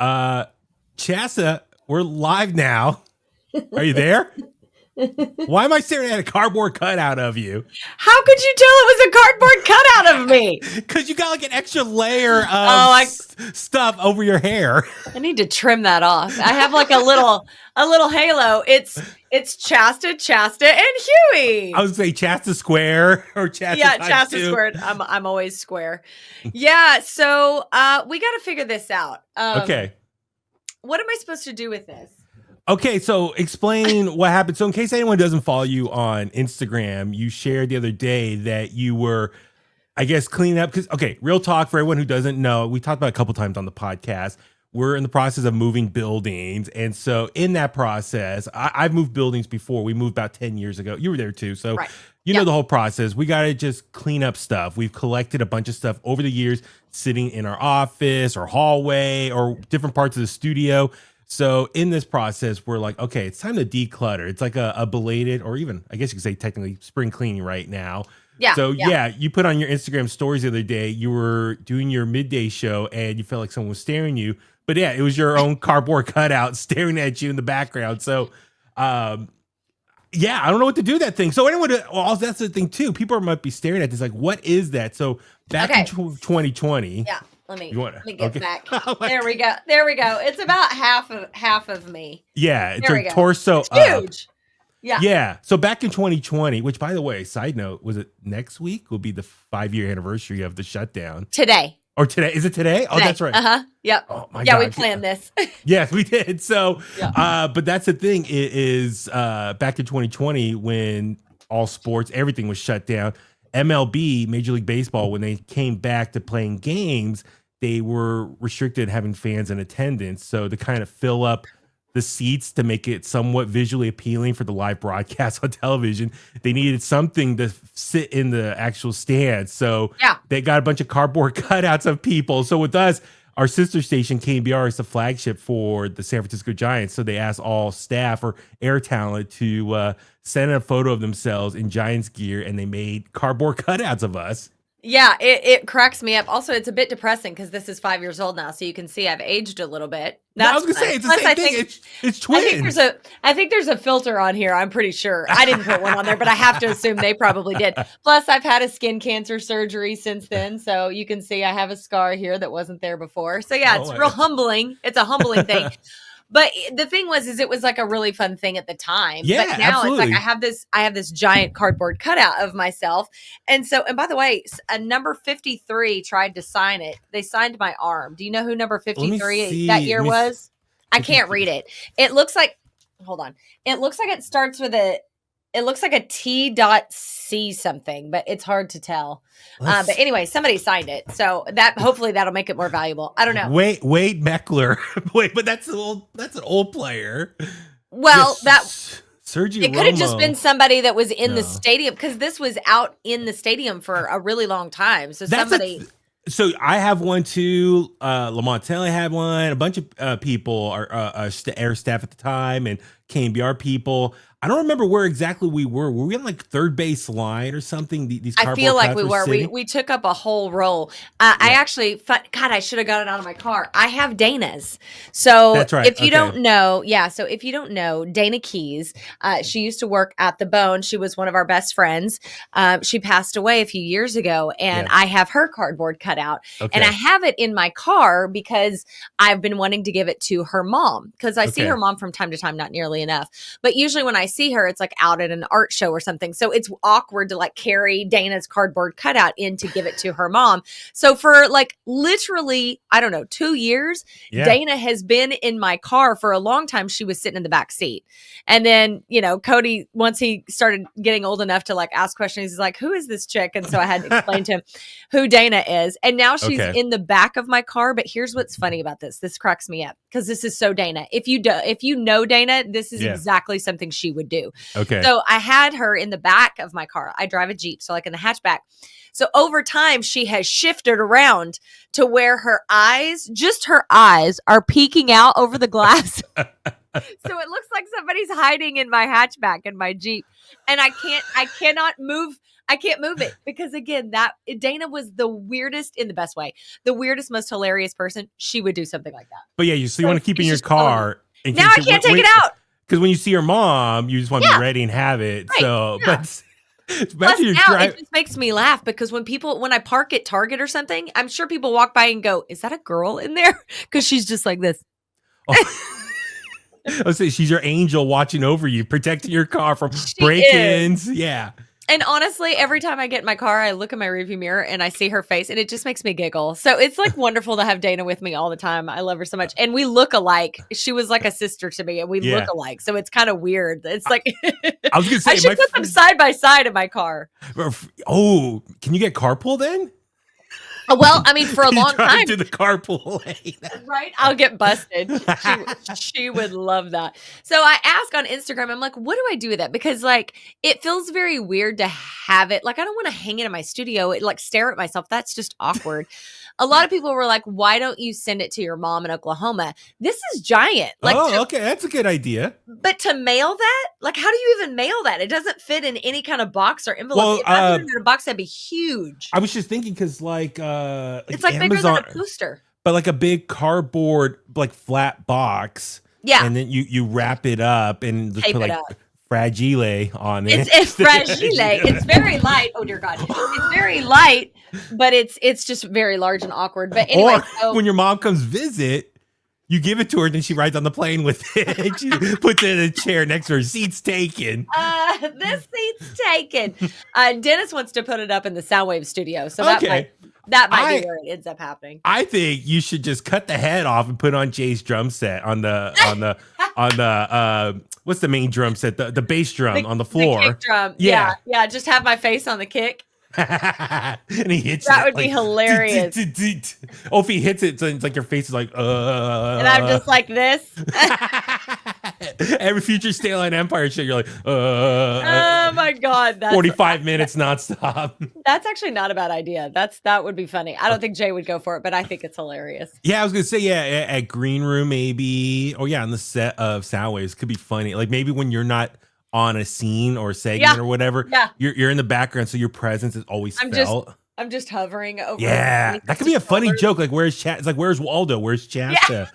Chasta, we're live now. Are you there? Why am I staring at a cardboard cutout of you? How could you tell it was a cardboard cutout of me? Because you got like an extra layer of stuff over your hair. I need to trim that off. I have like a little halo. It's Chasta, and Huey. I was gonna say Chasta Square or Chasta. Yeah, Chasta Squared. I'm always square. Yeah, so we got to figure this out. Okay. What am I supposed to do with this? Okay, so explain what happened. So in case anyone doesn't follow you on Instagram, you shared the other day that you were, I guess, cleaning up. Because, okay, real talk for everyone who doesn't know, we talked about it a couple times on the podcast. We're in the process of moving buildings. And so in that process, I've moved buildings before. We moved about 10 years ago. You were there too. So you know the whole process. We got to just clean up stuff. We've collected a bunch of stuff over the years sitting in our office or hallway or different parts of the studio. So in this process, we're like, okay, it's time to declutter. It's like a belated, or even, I guess you could say technically spring cleaning right now. Yeah. So you put on your Instagram stories the other day, you were doing your midday show and you felt like someone was staring you. But yeah, it was your own cardboard cutout staring at you in the background. So I don't know what to do with that thing. So anyone, that's the thing too. People might be staring at this like, what is that? So back in 2020. Yeah. Let me get back. There we go. It's about half of me. Yeah, it's a torso. It's huge. Yeah. So back in 2020, which by the way, side note, was it next week will be the 5-year anniversary of the shutdown. Today. Or today. Is it today? Oh, that's right. Yep. Oh my God. We planned this. Yes, we did. So, but that's the thing is back in 2020 when all sports, everything was shut down. MLB, Major League Baseball, when they came back to playing games, they were restricted having fans in attendance. So to kind of fill up the seats to make it somewhat visually appealing for the live broadcast on television, they needed something to sit in the actual stands. So they got a bunch of cardboard cutouts of people. So with us, our sister station, KBR, is the flagship for the San Francisco Giants. So they asked all staff or air talent to send a photo of themselves in Giants gear, and they made cardboard cutouts of us. Yeah, it cracks me up. Also, it's a bit depressing because this is 5 years old now, so you can see I've aged a little bit. I was gonna say it's the same thing. It's twins. I think there's a filter on here. I'm pretty sure I didn't put one on there, but I have to assume they probably did. Plus, I've had a skin cancer surgery since then, so you can see I have a scar here that wasn't there before. So yeah, it's real humbling. It's a humbling thing. But the thing was, it was like a really fun thing at the time. Yeah, but now absolutely. it's like I have this giant cardboard cutout of myself. And by the way, a number 53 tried to sign it. They signed my arm. Do you know who number 53 that year was? I can't read it. It looks like, hold on. It looks like it starts with it looks like a T.C something, but it's hard to tell. But anyway, somebody signed it. So hopefully that'll make it more valuable. I don't know. Wade Meckler. Wait, but that's an old player. Well, Sergio it could have just been somebody that was in the stadium, because this was out in the stadium for a really long time. So So I have one too. Lamontelli had one. A bunch of people are air staff at the time, and KBR people. I don't remember where exactly we were. Were we on like third base line or something? These I feel like we were. We took up a whole roll. I actually, God, I should have got it out of my car. I have Dana's. So that's right. If you don't know, Dana Keys, she used to work at the Bone. She was one of our best friends. She passed away a few years ago, and I have her cardboard cutout. Okay. And I have it in my car because I've been wanting to give it to her mom, because I see her mom from time to time, not nearly enough. But usually when I see her, it's like out at an art show or something. So it's awkward to like carry Dana's cardboard cutout in to give it to her mom. So for like literally, I don't know, 2 years, Dana has been in my car for a long time. She was sitting in the back seat. And then, Cody, once he started getting old enough to like ask questions, he's like, who is this chick? And so I had to explain to him who Dana is. And now she's in the back of my car. But here's what's funny about this. This cracks me up because this is so Dana. If you know Dana, this is exactly something she would do. Okay. So I had her in the back of my car. I drive a Jeep, so like in the hatchback. So over time, she has shifted around to where her eyes are peeking out over the glass. So it looks like somebody's hiding in my hatchback in my Jeep. And I cannot move I can't move it because again, that Dana was the weirdest in the best way, the weirdest, most hilarious person. She would do something like that. But yeah, so you want to keep it in your car. Now I can't take it out. Because when you see your mom, you just want to be ready and have it. Right. So, but plus now it just makes me laugh because when I park at Target or something, I'm sure people walk by and go, "Is that a girl in there?" Because she's just like this. I'll say she's your angel watching over you, protecting your car from break-ins. Yeah. And honestly, every time I get in my car, I look in my rearview mirror and I see her face and it just makes me giggle. So it's like wonderful to have Dana with me all the time. I love her so much. And we look alike. She was like a sister to me and we look alike. So it's kind of weird. It's like, I was going to say, I should put them side by side in my car. Oh, can you get carpool then? Well, I mean, for a long time. To the carpool lane. Right? I'll get busted. She would love that. So I ask on Instagram, I'm like, what do I do with that? Because like, it feels very weird to have it. Like, I don't want to hang it in my studio. Like stare at myself. That's just awkward. A lot of people were like, why don't you send it to your mom in Oklahoma? This is giant. Like, okay. That's a good idea. But to mail that, like, how do you even mail that? It doesn't fit in any kind of box or envelope. Well, if I put it in a box, that'd be huge. I was just thinking because like it's like Amazon, bigger than a poster. But like a big cardboard, like flat box. Yeah. And then you wrap it up and just put like fragile on it. It's fragile. It's very light. Oh dear God. It's very light, but it's just very large and awkward. But anyway, or when your mom comes visit, you give it to her, and then she rides on the plane with it. She puts it in a chair next to her. Seat's taken. This seat's taken. Dennis wants to put it up in the Soundwave studio, so that might be where it ends up happening. I think you should just cut the head off and put on Jay's drum set on the what's the main drum set? The bass drum on the floor. The kick drum. Yeah. Just have my face on the kick. And he hits that would be hilarious. Oh, if he hits it, so it's like your face is like and I'm just like this. Every future Stay Line Empire shit, you're like oh my God, that's 45 minutes nonstop. That's actually not a bad idea. That would be funny. I don't think Jay would go for it, but I think it's hilarious. Yeah, I was gonna say at Green Room maybe. Oh yeah, on the set of Soundwaves could be funny. Like maybe when you're not on a scene or segment or whatever, you're in the background, so your presence is always felt. I'm just hovering over. Yeah, that could be a funny joke. Like where's It's like where's Waldo? Where's Chasta?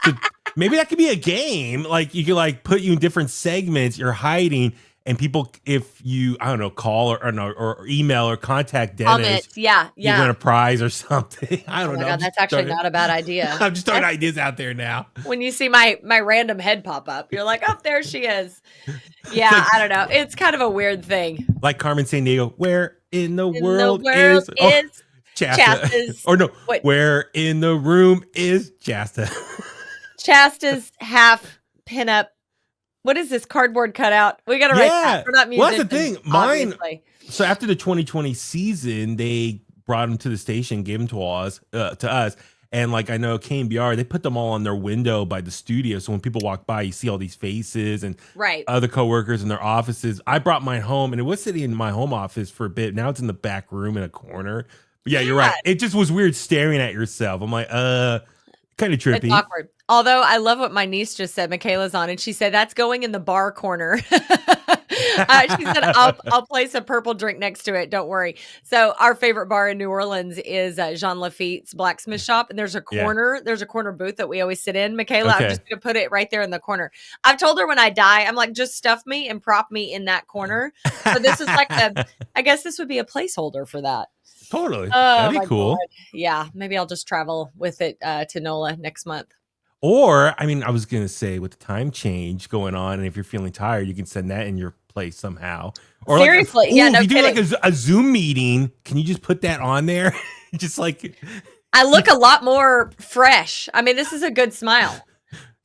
So maybe that could be a game. Like you could like put you in different segments. You're hiding, and people, if you call or email or contact Dennis, you win a prize or something. I don't know. God, that's actually not a bad idea. I'm just throwing ideas out there now. When you see my random head pop up, you're like, oh, there she is. Yeah, like, I don't know. It's kind of a weird thing. Like Carmen Sandiego, where in the world is Chasta? Chasta's, or no, where in the room is Chasta? Chasta's half pinup. What is this cardboard cutout? We got to write that. We're not musicians. Well, that's the thing. Mine. So after the 2020 season, they brought him to the station, gave him to us, and like I know KBR, they put them all on their window by the studio. So when people walk by, you see all these faces and other coworkers in their offices. I brought mine home, and it was sitting in my home office for a bit. Now it's in the back room in a corner. But yeah, you're right. It just was weird staring at yourself. I'm like, kind of trippy. It's awkward. Although I love what my niece just said. Michaela's on, and she said that's going in the bar corner. She said, I'll place a purple drink next to it. Don't worry. So our favorite bar in New Orleans is Jean Lafitte's Blacksmith Shop. And there's a corner, there's a corner booth that we always sit in. Michaela, I'm just going to put it right there in the corner. I've told her when I die, I'm like, just stuff me and prop me in that corner. So this is like I guess this would be a placeholder for that. Totally. That'd be cool. God. Yeah. Maybe I'll just travel with it to NOLA next month. Or, I mean, I was going to say with the time change going on, and if you're feeling tired, you can send that in your place somehow. Or seriously, no if you kidding. do like a Zoom meeting, can you just put that on there? Just like. I look a lot more fresh. I mean, this is a good smile.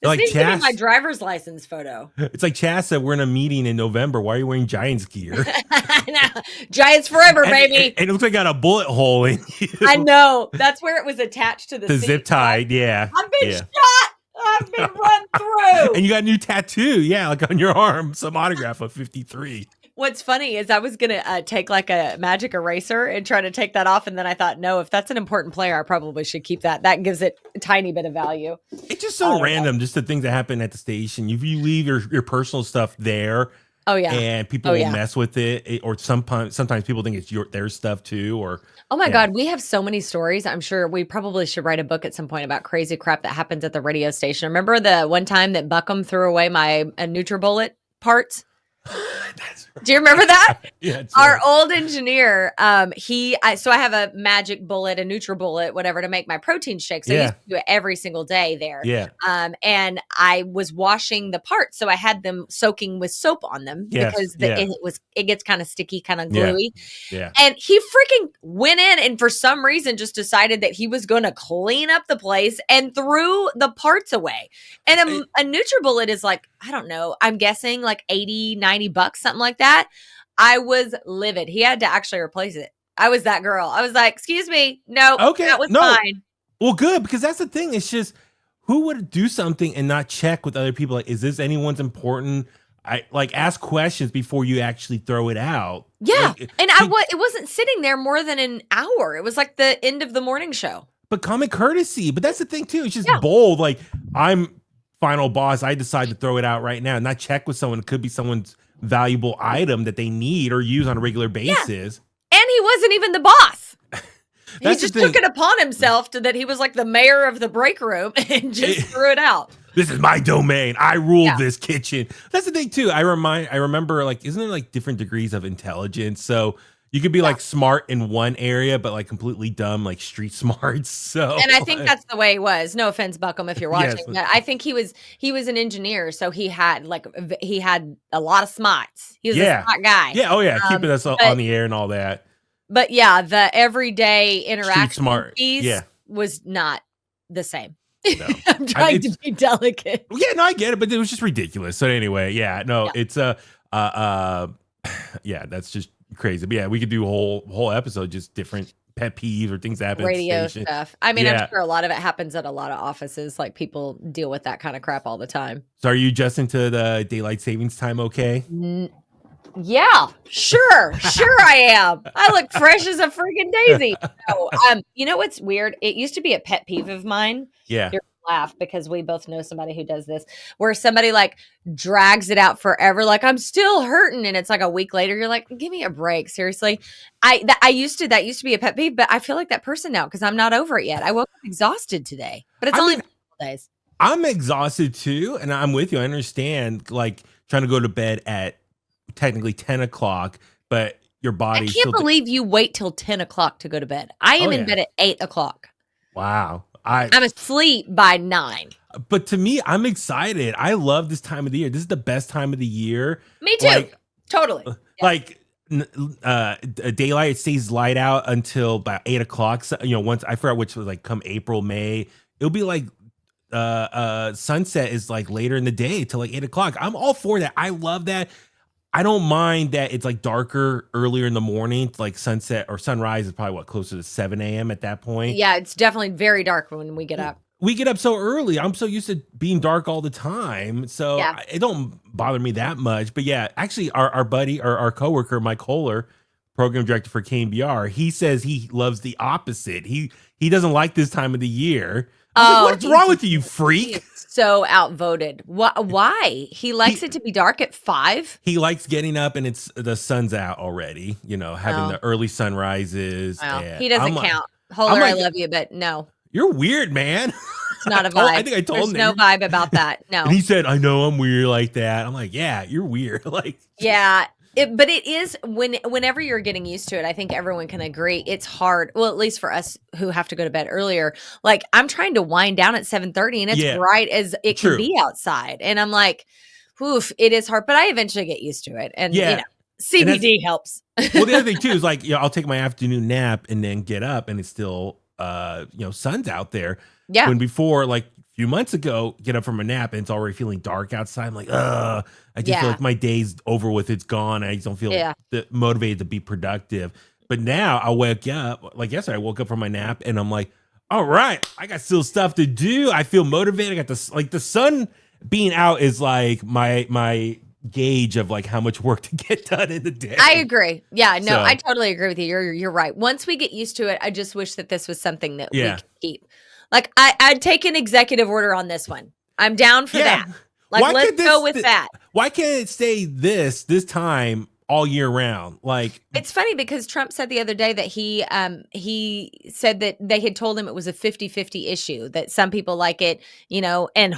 This like needs to be my driver's license photo. It's like Chasta, we're in a meeting in November. Why are you wearing Giants gear? Giants forever, baby. And it looks like I got a bullet hole in you. I know. That's where it was attached to the zip tied, yeah. I've been shot. I've been run through. And you got a new tattoo, like on your arm, some autograph of 53. What's funny is I was going to take like a magic eraser and try to take that off. And then I thought, no, if that's an important player, I probably should keep that. That gives it a tiny bit of value. It's just so random, just the things that happen at the station. If you leave your personal stuff there, Oh yeah. And people will mess with it, or sometimes people think it's their stuff too. Or oh my God, we have so many stories. I'm sure we probably should write a book at some point about crazy crap that happens at the radio station. Remember the one time that Buckham threw away my NutriBullet parts? That's right. Do you remember that? Yeah. Our old engineer, so I have a magic bullet, a NutriBullet, whatever, to make my protein shakes. So I used to do it every single day there. Yeah. And I was washing the parts, so I had them soaking with soap on them because it gets kind of sticky, kind of gluey. Yeah. And he freaking went in and for some reason just decided that he was going to clean up the place and threw the parts away. And a NutriBullet is like, I don't know, I'm guessing like $80-$90, something like that. I was livid. He had to actually replace it. I was that girl. I was like, excuse me. No, that was fine. Well, good, because that's the thing. It's just, who would do something and not check with other people? Like, is this anyone's important? Ask questions before you actually throw it out. Yeah. It wasn't sitting there more than an hour. It was like the end of the morning show. But common courtesy. But that's the thing too. It's just bold. Like, I'm final boss. I decide to throw it out right now, not check with someone. It could be someone's valuable item that they need or use on a regular basis. Yeah. And he wasn't even the boss. He just took it upon himself that he was like the mayor of the break room and just threw it out. This is my domain. I rule this kitchen. That's the thing too. I remember, like, isn't there like different degrees of intelligence? So you could be like smart in one area, but like completely dumb, like street smarts. So, and I think that's the way it was. No offense, Buckham, if you're watching. But I think he was an engineer, so he had a lot of smarts. He was a smart guy. Yeah. Oh yeah, keeping us on the air and all that. But yeah, the everyday interaction piece was not the same. No. I'm trying to be delicate. Yeah, no, I get it, but it was just ridiculous. So anyway, it's that's just crazy. But yeah, we could do a whole episode just different pet peeves or things that happen radio at the station. Stuff. I mean, I'm sure a lot of it happens at a lot of offices. Like, people deal with that kind of crap all the time. So are you adjusting to the daylight savings time? Okay. Yeah, sure I am. I look fresh as a freaking daisy. So, you know what's weird? It used to be a pet peeve of mine. Yeah. You're gonna laugh because we both know somebody who does this, where somebody like drags it out forever. Like, I'm still hurting, and it's like a week later. You're like, give me a break, seriously. That used to be a pet peeve, but I feel like that person now because I'm not over it yet. I woke up exhausted today, but it's only been a couple days. I'm exhausted too, and I'm with you. I understand, like, trying to go to bed at technically 10 o'clock, but your body. I can't believe you wait till 10 o'clock to go to bed. I am in bed at 8 o'clock. Wow. I'm asleep by 9. But to me, I'm excited. I love this time of the year. This is the best time of the year. Me too. Totally. Like, daylight, it stays light out until about 8 o'clock. So, once I forgot which was like come April, May, it'll be like sunset is like later in the day till like 8 o'clock. I'm all for that. I love that. I don't mind that it's like darker earlier in the morning, like sunset or sunrise is probably closer to 7 a.m. at that point. Yeah, it's definitely very dark when we get up. We get up so early. I'm so used to being dark all the time. So it don't bother me that much. But yeah, actually our buddy, our coworker, Mike Kohler, program director for KMBR, he says he loves the opposite. He doesn't like this time of the year. What's wrong with you, freak? So outvoted. Why? He likes it to be dark at 5. He likes getting up and the sun's out already. Having the early sunrises. Well, he doesn't count. Kohler, I love you, but no. You're weird, man. It's not a vibe. I think I told him. There's no vibe about that. No. And he said, I know I'm weird like that. I'm like, yeah, you're weird. Like, yeah. But it is whenever you're getting used to it, I think everyone can agree it's hard. Well, at least for us who have to go to bed earlier. Like, I'm trying to wind down at 7:30 and it's bright as it can be outside. And I'm like, oof, it is hard, but I eventually get used to it. And CBD helps. Well, the other thing too is like, I'll take my afternoon nap and then get up and it's still sun's out there. Yeah. When before, like, few months ago, get up from a nap and it's already feeling dark outside. I'm like, I just feel like my day's over with. It's gone. I just don't feel motivated to be productive. But now I wake up, like yesterday, I woke up from my nap and I'm like, all right, I got still stuff to do. I feel motivated. I got this, like, the sun being out is like my gauge of like how much work to get done in the day. I agree. Yeah, no, I totally agree with you. You're right. Once we get used to it, I just wish that this was something that we could keep. Like, I'd take an executive order on this one. I'm down for that. Like, let's go with that. Why can't it stay this time all year round? Like, it's funny because Trump said the other day that he said that they had told him it was a 50-50 issue, that some people like it, and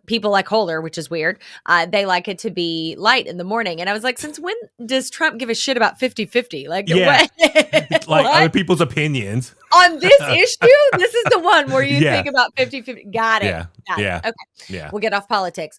people like wholer, which is weird. They like it to be light in the morning. And I was like, since when does Trump give a shit about 50-50? Like, yeah. what? Like other people's opinions. On this issue, this is the one where you think about 50-50. Got it. Yeah. Got it. Okay. Yeah. We'll get off politics.